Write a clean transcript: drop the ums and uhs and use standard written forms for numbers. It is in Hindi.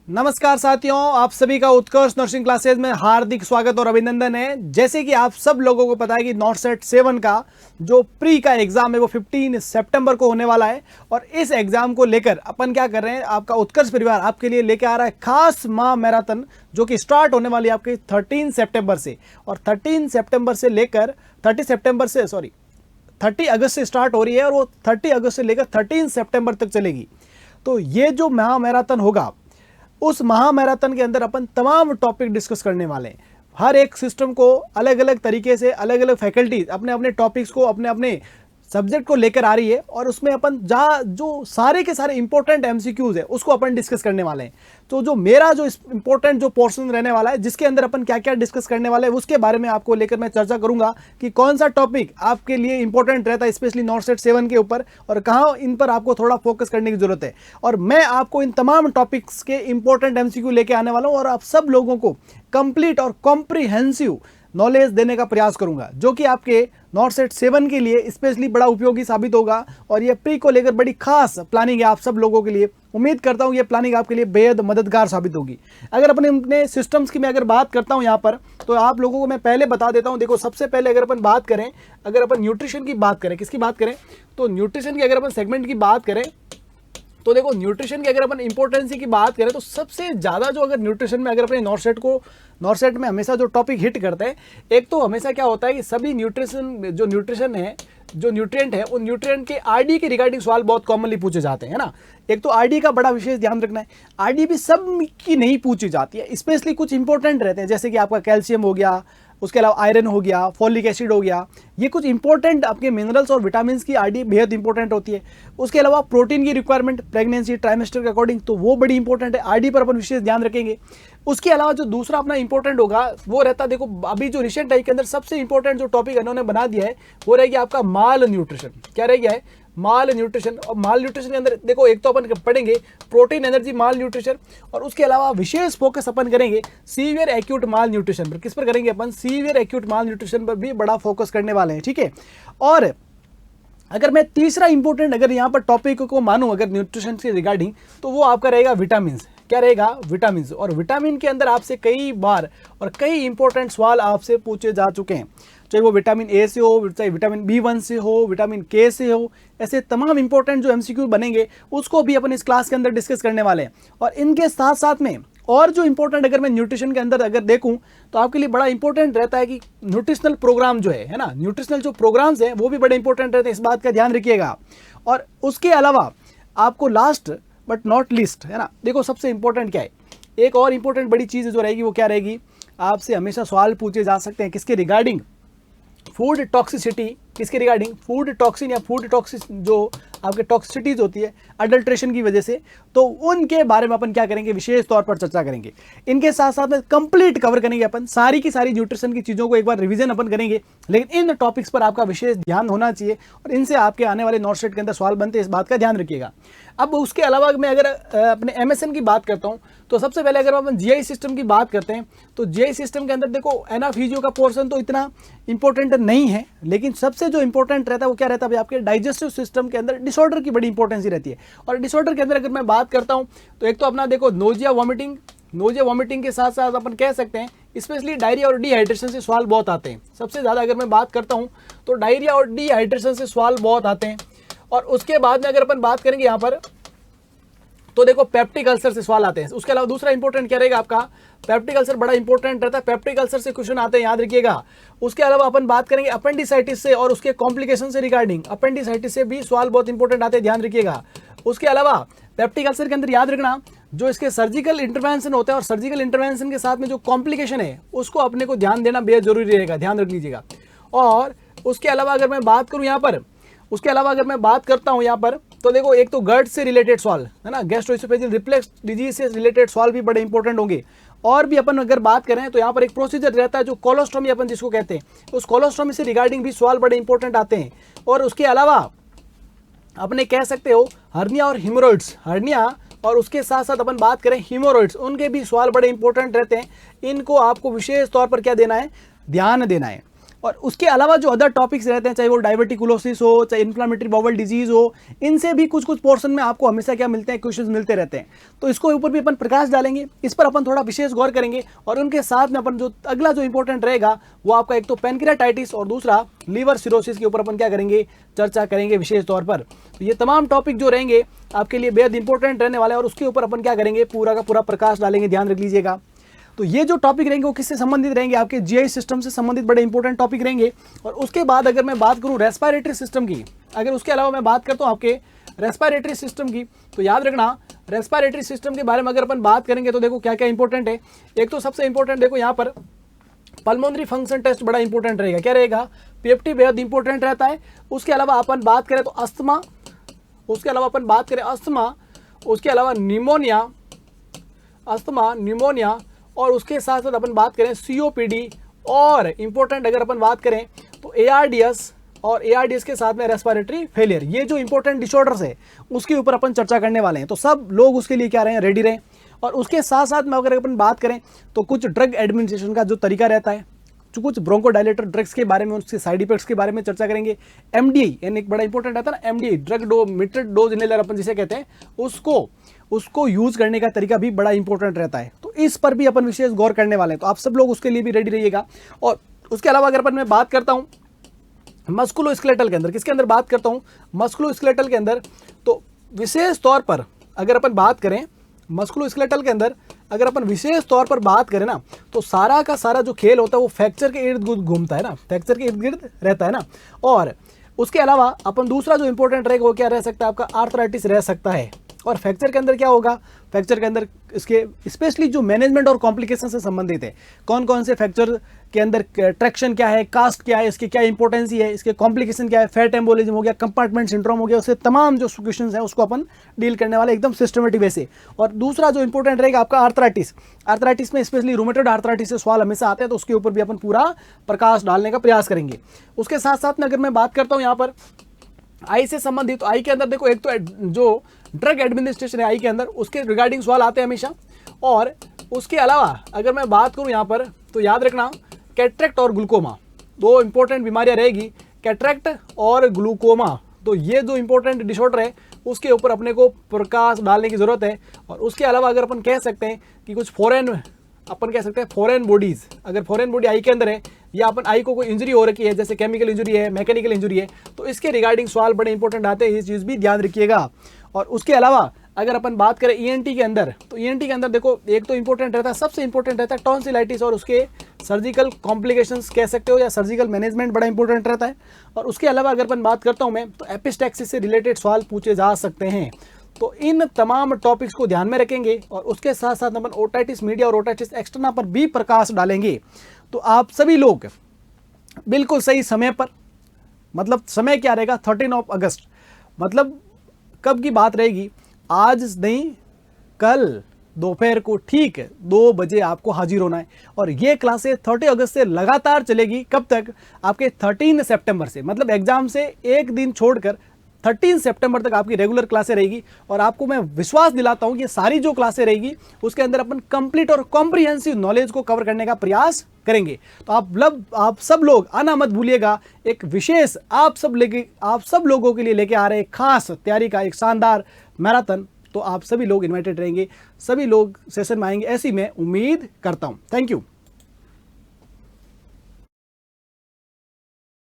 नमस्कार साथियों, आप सभी का उत्कर्ष नर्सिंग क्लासेज में हार्दिक स्वागत और अभिनंदन है। जैसे कि आप सब लोगों को पता है कि नॉर्सेट 7 का जो प्री का एग्जाम है वो 15 सितंबर को होने वाला है और इस एग्जाम को लेकर अपन क्या कर रहे हैं, आपका उत्कर्ष परिवार आपके लिए लेके आ रहा है खास महा मैराथन जो कि स्टार्ट होने वाली है आपकी 13 सितंबर से और 30 अगस्त से स्टार्ट हो रही है और वो 30 अगस्त से लेकर 13 सितंबर तक चलेगी। तो ये जो महा मैराथन होगा उस महा मैराथन के अंदर अपन तमाम टॉपिक डिस्कस करने वाले हैं। हर एक सिस्टम को अलग अलग तरीके से अलग अलग फैकल्टीज अपने अपने टॉपिक्स को अपने अपने सब्जेक्ट को लेकर आ रही है और उसमें अपन जहाँ जो सारे के सारे इंपॉर्टेंट एमसीक्यूज है उसको अपन डिस्कस करने वाले हैं। तो जो मेरा जो इंपॉर्टेंट जो पोर्शन रहने वाला है जिसके अंदर अपन क्या क्या डिस्कस करने वाले हैं उसके बारे में आपको लेकर मैं चर्चा करूंगा कि कौन सा टॉपिक आपके लिए इंपॉर्टेंट रहता है स्पेशली नॉर्सेट 7 के ऊपर और कहाँ इन पर आपको थोड़ा फोकस करने की जरूरत है। और मैं आपको इन तमाम टॉपिक्स के इंपॉर्टेंट एमसीक्यू लेके आने वाला हूँ और आप सब लोगों को कंप्लीट और कॉम्प्रिहेंसिव नॉलेज देने का प्रयास करूंगा जो कि आपके नॉर्सेट 7 के लिए स्पेशली बड़ा उपयोगी साबित होगा। और ये प्री को लेकर बड़ी खास प्लानिंग है आप सब लोगों के लिए। उम्मीद करता हूं ये प्लानिंग आपके लिए बेहद मददगार साबित होगी। अगर अपने सिस्टम्स की मैं अगर बात करता हूं यहाँ पर तो आप लोगों को मैं पहले बता देता हूं। देखो, सबसे पहले अगर अपन बात करें, अगर अपन न्यूट्रिशन की बात करें, किसकी बात करें तो न्यूट्रिशन की अगर अपन सेगमेंट की बात करें तो देखो न्यूट्रिशन की अगर अपन इंपॉर्टेंसी की बात करें तो सबसे ज़्यादा जो अगर न्यूट्रिशन में अगर अपने नॉर्सेट में हमेशा जो टॉपिक हिट करते हैं, एक तो हमेशा क्या होता है कि सभी न्यूट्रिशन है जो न्यूट्रिएंट है उन न्यूट्रिएंट के आरडी के रिगार्डिंग सवाल बहुत कॉमनली पूछे जाते हैं, है ना। एक तो आरडी का बड़ा विशेष ध्यान रखना है। आरडी भी सब की नहीं पूछी जाती है, स्पेशली कुछ इंपॉर्टेंट रहते हैं जैसे कि आपका कैल्शियम हो गया, उसके अलावा आयरन हो गया, फॉलिक एसिड हो गया। ये कुछ इंपॉर्टेंट आपके मिनरल्स और विटामिन्स की आरडी बेहद इंपॉर्टेंट होती है। उसके अलावा प्रोटीन की रिक्वायरमेंट प्रेगनेंसी ट्राइमेस्टर के अकॉर्डिंग तो वो बड़ी इंपॉर्टेंट है, आरडी पर अपन विशेष ध्यान रखेंगे। उसके अलावा जो दूसरा अपना इंपॉर्टेंट होगा वो रहता, देखो अभी जो रिसेंट टाइम के अंदर सबसे इंपॉर्टेंट जो टॉपिक इन्होंने बना दिया है वो रहेगी आपका माल न्यूट्रिशन। क्या रह गया है? माल न्यूट्रिशन। और माल न्यूट्रिशन के अंदर देखो एक तो अपन पढ़ेंगे प्रोटीन एनर्जी माल न्यूट्रिशन और उसके अलावा विशेष फोकस अपन करेंगे सीवियर एक्यूट माल न्यूट्रिशन पर। किस पर करेंगे अपन? सीवियर एक्यूट माल न्यूट्रिशन पर भी बड़ा फोकस करने वाले हैं, ठीक है। और अगर मैं तीसरा इंपॉर्टेंट अगर यहाँ पर टॉपिक को मानूं अगर न्यूट्रिशन से रिगार्डिंग तो वो आपका रहेगा विटामिन। क्या रहेगा? विटामिन। और विटामिन के अंदर आपसे कई बार और कई इंपॉर्टेंट सवाल आपसे पूछे जा चुके हैं, चाहे वो विटामिन ए से हो, चाहे विटामिन B1 से हो, विटामिन के से हो। ऐसे तमाम इंपॉर्टेंट जो एमसीक्यू बनेंगे उसको भी अपन इस क्लास के अंदर डिस्कस करने वाले हैं। और इनके साथ साथ में और जो इंपॉर्टेंट अगर मैं न्यूट्रिशन के अंदर अगर देखूं तो आपके लिए बड़ा इंपॉर्टेंट रहता है कि न्यूट्रिशनल प्रोग्राम जो है ना, न्यूट्रिशनल जो प्रोग्राम्स हैं वो भी बड़े इंपॉर्टेंट रहते हैं, इस बात का ध्यान रखिएगा। और उसके अलावा आपको लास्ट बट नॉट लीस्ट, है ना, देखो सबसे इंपॉर्टेंट क्या है, एक और इंपॉर्टेंट बड़ी चीज़ जो रहेगी वो क्या रहेगी, आपसे हमेशा सवाल पूछे जा सकते हैं किसके रिगार्डिंग? Food toxicity. किसके रिगार्डिंग? फूड टॉक्सिन या फूड टॉक्सिस जो आपके टॉक्सिसिटीज होती है अडल्ट्रेशन की वजह से, तो उनके बारे में अपन क्या करेंगे, विशेष तौर पर चर्चा करेंगे। इनके साथ साथ में कंप्लीट कवर करेंगे अपन सारी की सारी न्यूट्रिशन की चीज़ों को एक बार रिवीजन अपन करेंगे। लेकिन इन टॉपिक्स पर आपका विशेष ध्यान होना चाहिए और इनसे आपके आने वाले नॉर्सेट के अंदर सवाल बनते हैं, इस बात का ध्यान रखिएगा। अब उसके अलावा मैं अगर अपने MSN की बात करता हूँ तो सबसे पहले अगर अपन GI सिस्टम की बात करते हैं तो GI सिस्टम के अंदर देखो एनाफीजियो का पोर्शन तो इतना इंपॉर्टेंट नहीं है, लेकिन सबसे जो इंपॉर्टेंट रहता है वो क्या रहता है भाई, आपके डाइजेस्टिव सिस्टम के अंदर डिसऑर्डर की बड़ी इंपॉर्टेंसी रहती है। और डिसऑर्डर के अंदर अगर मैं बात करता हूँ तो एक तो अपना देखो नोजिया वॉमिटिंग के साथ साथ अपन कह सकते हैं स्पेशली डायरिया और डिहाइड्रेशन से सवाल बहुत आते हैं। सबसे ज़्यादा अगर मैं बात करता हूँ तो डायरिया और डिहाइड्रेशन से सवाल बहुत आते हैं। और उसके बाद में अगर अपन बात करेंगे यहाँ पर तो देखो पेप्टिक अल्सर से सवाल आते हैं। उसके अलावा दूसरा इंपॉर्टेंट क्या रहेगा आपका, पेप्टिक अल्सर बड़ा इंपॉर्टेंट रहता है, पेप्टिक अल्सर से क्वेश्चन आते हैं, याद रखिएगा। उसके अलावा अपन बात करेंगे अपेंडिसाइटिस से और उसके कॉम्प्लिकेशन से रिगार्डिंग, अपेंडिसाइटिस से भी सवाल बहुत इंपॉर्टेंट आते हैं, ध्यान रखिएगा। उसके अलावा पेप्टिक अल्सर के अंदर याद रखना जो इसके सर्जिकल इंटरवेंशन होता है और सर्जिकल इंटरवेंशन के साथ में जो कॉम्प्लिकेशन है उसको अपने को ध्यान देना बेहद जरूरी रहेगा, ध्यान रख लीजिएगा। और उसके अलावा अगर मैं बात करूं यहाँ पर, उसके अलावा अगर मैं बात करता हूं यहाँ पर तो देखो एक तो गट से रिलेटेड सवाल, है ना, गैस्ट्रोएसोफेजियल रिफ्लक्स डिजीज से रिलेटेड सवाल भी बड़े इंपॉर्टेंट होंगे। और भी अपन अगर बात करें तो यहाँ पर एक प्रोसीजर रहता है जो कोलोस्टोमी अपन जिसको कहते हैं, उस कोलोस्टोमी से रिगार्डिंग भी सवाल बड़े इंपॉर्टेंट आते हैं। और उसके अलावा अपने कह सकते हो हर्निया और हिमोरॉइड्स, हर्निया और उसके साथ साथ अपन बात करें हिमोरॉइड्स, उनके भी सवाल बड़े इंपॉर्टेंट रहते हैं। इनको आपको विशेष तौर पर क्या देना है, ध्यान देना है। और उसके अलावा जो अदर टॉपिक्स रहते हैं, चाहे वो डायबिटिकुलोसिस हो, चाहे इन्फ्लामेटरी बाउल डिजीज हो, इनसे भी कुछ कुछ पोर्शन में आपको हमेशा क्या मिलते हैं, क्वेश्चंस मिलते रहते हैं। तो इसको ऊपर भी अपन प्रकाश डालेंगे, इस पर अपन थोड़ा विशेष गौर करेंगे। और उनके साथ में अपन जो अगला जो इंपॉर्टेंट रहेगा वो आपका एक तो पैनक्रियाटाइटिस और दूसरा लीवर सिरोसिस के ऊपर अपन क्या करेंगे, चर्चा करेंगे विशेष तौर पर। तो ये तमाम टॉपिक जो रहेंगे आपके लिए बेहद इंपॉर्टेंट रहने वाले हैं और उसके ऊपर अपन क्या करेंगे, पूरा का पूरा प्रकाश डालेंगे, ध्यान रख लीजिएगा। तो ये जो टॉपिक रहेंगे वो किससे संबंधित रहेंगे, आपके जीआई सिस्टम से संबंधित बड़े इंपॉर्टेंट टॉपिक रहेंगे। और उसके बाद अगर मैं बात करूं रेस्पिरेटरी सिस्टम की, अगर उसके अलावा मैं बात करता हूं आपके रेस्पिरेटरी सिस्टम की, तो याद रखना रेस्पिरेटरी सिस्टम के बारे में अगर अपन बात करेंगे तो देखो क्या क्या इंपॉर्टेंट है। एक तो सबसे इंपॉर्टेंट देखो यहाँ पर पल्मोनरी फंक्शन टेस्ट बड़ा इंपॉर्टेंट रहेगा। क्या रहेगा, पीएफटी बेहद इंपॉर्टेंट रहता है। उसके अलावा अपन बात करें तो अस्थमा, उसके अलावा अपन बात करें अस्थमा, उसके अलावा निमोनिया, अस्थमा, निमोनिया, और उसके साथ साथ अपन बात करें सीओपीडी, और इंपॉर्टेंट अगर अपन बात करें तो एआरडीएस, और एआरडीएस के साथ में रेस्पिरेटरी फेलियर। ये जो इंपॉर्टेंट डिसऑर्डर्स है उसके ऊपर अपन चर्चा करने वाले हैं। तो सब लोग उसके लिए क्या रहे हैं, रेडी रहें। और उसके साथ साथ में अगर अपन बात करें तो कुछ ड्रग एडमिनिस्ट्रेशन का जो तरीका रहता है, जो कुछ ब्रोंकोडायलेटर ड्रग्स के बारे में, उसके साइड इफेक्ट्स के बारे में चर्चा करेंगे। एमडीआई यानी एक बड़ा इंपॉर्टेंट रहता है ना, एमडीआई ड्रग मिटेड डोज इनहेलर अपन जिसे कहते हैं, उसको यूज करने का तरीका भी बड़ा इंपॉर्टेंट रहता है। तो इस पर भी अपन विशेष गौर करने वाले हैं। तो आप सब लोग उसके लिए भी रेडी रहिएगा। और उसके अलावा अगर अपन मैं बात करता हूँ मस्कुलोस्केलेटल के अंदर, किसके अंदर बात करता हूँ, मस्कुलोस्केलेटल के अंदर, तो विशेष तौर पर अगर अपन बात करें मस्कुलोस्केलेटल के अंदर, अगर अपन विशेष तौर पर बात करें ना, तो सारा का सारा जो खेल होता है वो फ्रैक्चर के इर्द गिर्द घूमता है ना, फ्रैक्चर के इर्द गिर्द रहता है ना। और उसके अलावा अपन दूसरा जो इंपॉर्टेंट रहेगा वो क्या रह सकता है, आपका आर्थराइटिस रह सकता है। और फ्रैक्चर के अंदर क्या होगा, फ्रैक्चर के अंदर इसके स्पेशली जो मैनेजमेंट और कॉम्प्लिकेशन से संबंधित है, कौन कौन से फ्रैक्चर के अंदर ट्रैक्शन क्या है, कास्ट क्या है, इसकी क्या इंपॉर्टेंसी है, इसके कॉम्प्लिकेशन क्या है, फैट एम्बोलिज्म हो गया, कंपार्टमेंट सिंड्रोम हो गया, उससे तमाम जो क्वेश्चंस हैं उसको अपन डील करने वाले एकदम सिस्टमेटिक वे से। और दूसरा जो इंपॉर्टेंट रहेगा आपका आर्थराइटिस, आर्थराइटिस में स्पेशली रूमेटॉइड आर्थराइटिस से सवाल हमेशा आते हैं, तो उसके ऊपर भी अपन पूरा प्रकाश डालने का प्रयास करेंगे। उसके साथ साथ में अगर मैं बात करता हूँ यहाँ पर आई से संबंधित, तो आई के अंदर देखो एक तो जो ड्रग एडमिनिस्ट्रेशन है आई के अंदर, उसके रिगार्डिंग सवाल आते हैं हमेशा। और उसके अलावा अगर मैं बात करूं यहाँ पर, तो याद रखना कैटरेक्ट और ग्लूकोमा दो इंपॉर्टेंट बीमारियां रहेगी, कैटरेक्ट और ग्लूकोमा। तो ये जो इंपॉर्टेंट डिसऑर्डर है उसके ऊपर अपने को प्रकाश डालने की जरूरत है। और उसके अलावा अगर अपन कह सकते हैं कि कुछ अपन कह सकते हैं फॉरेन बॉडीज, अगर फॉरेन बॉडी आई के अंदर है, या अपन आई को कोई इंजरी हो रखी है, जैसे केमिकल इंजरी है, मैकेनिकल इंजरी है, तो इसके रिगार्डिंग सवाल बड़े इंपॉर्टेंट आते हैं, ये चीज़ भी ध्यान रखिएगा। और उसके अलावा अगर अपन बात करें ईएनटी के अंदर, तो ईएनटी के अंदर देखो एक तो इंपॉर्टेंट रहता है, सबसे इंपॉर्टेंट रहता है टॉन्सिलाइटिस और उसके सर्जिकल कॉम्प्लिकेशंस कह सकते हो, या सर्जिकल मैनेजमेंट बड़ा इंपॉर्टेंट रहता है। और उसके अलावा अगर अपन बात करता हूँ मैं, तो एपिस्टैक्सिस से रिलेटेड सवाल पूछे जा सकते हैं। तो इन तमाम टॉपिक्स को ध्यान में रखेंगे और उसके साथ साथ अपन ओटाइटिस मीडिया और ओटाइटिस एक्सटर्ना पर भी प्रकाश डालेंगे। तो आप सभी लोग बिल्कुल सही समय पर, मतलब समय क्या रहेगा 13 अगस्त, मतलब कब की बात रहेगी, आज नहीं कल दोपहर को ठीक 2 बजे आपको हाजिर होना है। और ये क्लासें 30 अगस्त से लगातार चलेगी, कब तक, आपके 13 सितंबर से, मतलब एग्जाम से एक दिन छोड़कर 13 सितंबर तक आपकी रेगुलर क्लासें रहेगी। और आपको मैं विश्वास दिलाता हूं कि सारी जो क्लासें रहेगी उसके अंदर अपन कंप्लीट और कॉम्प्रिहेंसिव नॉलेज को कवर करने का प्रयास करेंगे। तो आप सब लोग आना मत भूलिएगा। एक विशेष आप सब लोगों के लिए लेके आ रहे खास तैयारी का एक शानदार मैराथन। तो आप सभी लोग इन्वाइटेड रहेंगे, सभी लोग सेशन में आएंगे, ऐसी मैं उम्मीद करता हूं। Thank you.